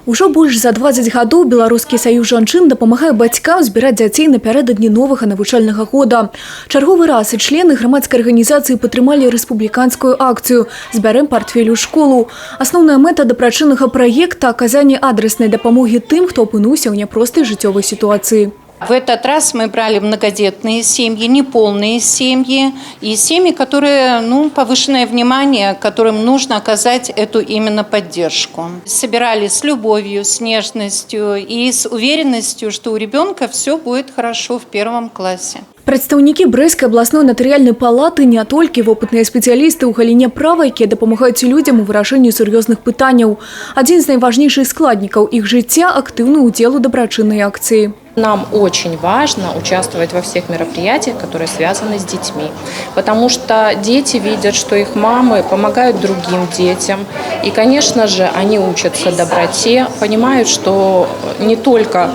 Ужо больш за 20 гадоў Беларускі саюз жанчын дапамагае бацькам збіраць дзяцей напярэдадні новага навучальнага года. Чарговы раз і члены грамадскай арганізацыі падтрымалі рэспубліканскую акцыю «Збярэм партфель у школу». Асноўная мэта дапрачыннага праекта – аказанне адраснай дапамогі тым, хто апынуўся ў няпростай жыццёвай сітуацыі. В этот раз мы брали многодетные семьи, неполные семьи и семьи, которые, повышенное внимание, которым нужно оказать эту именно поддержку. Собирали с любовью, с нежностью и с уверенностью, что у ребенка все будет хорошо в 1 классе. Прадстаўнікі Брэсцкай абласной натарыяльнай палаты не толькі вопытныя спецыялісты ў галіне права, якія дапамагаюць людзям у вырашэнні сур'ёзных пытанняў. Адзін з найважнейшых складнікаў іх жыцця – актыўны ўдзел у дабрачыннай акцыі. Нам очень важно участвовать во всех мероприятиях, которые связаны с детьми. Потому что дети видят, что их мамы помогают другим детям. И, конечно же, они учатся доброте, понимают, что не только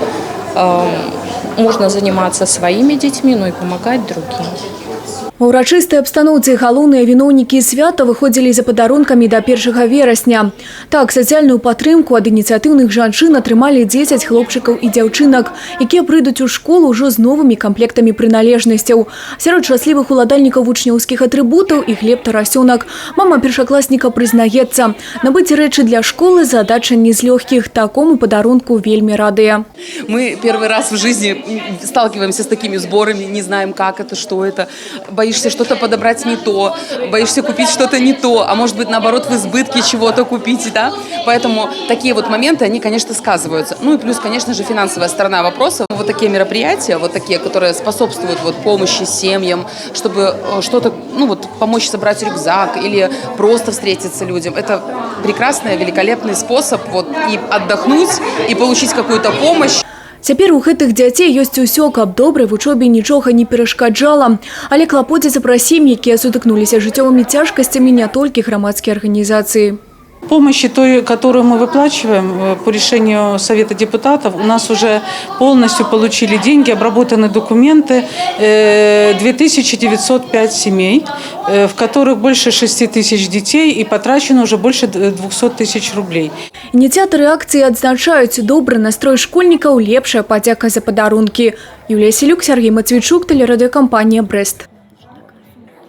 можно заниматься своими детьми, но и помогать другим. У урачыстай абстаноўцы галоўныя віноўнікі свята выходзілі за падарункамі до 1 верасня. Так, сацыяльную падтрымку ад ініцыятыўных жанчын атрымалі 10 хлопчыкаў і дзяўчынак, якія прыйдуць у школу ўжо з новымі камплектамі прыналежнасцяў. Сярод шчаслівых уладальнікаў вучняўскіх атрыбутаў і Глеб Тарасёнак. Мама першакласніка прызнаецца, набыць рэчы для школы задача не з лёгкіх, такому падарунку вельмі радыя. Мы первый раз в жизни сталкиваемся с такими сборами, не знаем, как это, что это. Боишься что-то подобрать не то, боишься купить что-то не то, а может быть, наоборот, в избытке чего-то купить, да? Поэтому такие вот моменты, они, конечно, сказываются. Ну и плюс, конечно же, финансовая сторона вопроса. Вот такие мероприятия, вот такие, которые способствуют помощи семьям, чтобы что-то, помочь собрать рюкзак или просто встретиться людям. Это прекрасный, великолепный способ и отдохнуть, и получить какую-то помощь. Цяпер у гэтых дзяцей ёсць усё, каб добрай вучобе нічога не перашкаджала. Але клапоцяцца пра сем'і, якія сутыкнуліся жыццёвымі цяжкасцямі не толькі грамадскія арганізацыі. Помощи той, которую мы выплачиваем по решению Совета депутатов, у нас уже полностью получили деньги, обработаны документы, 2905 семей, в которых больше 6 тысяч детей и потрачено уже больше 200 тысяч рублей. Ініцыятары акцыі адзначаюць, добры настрой школьнікаў – лепшая падзяка за падарункі. Юлія Селюк, Сергей Матвейчук, тэлерадыёкампанія «Брэст».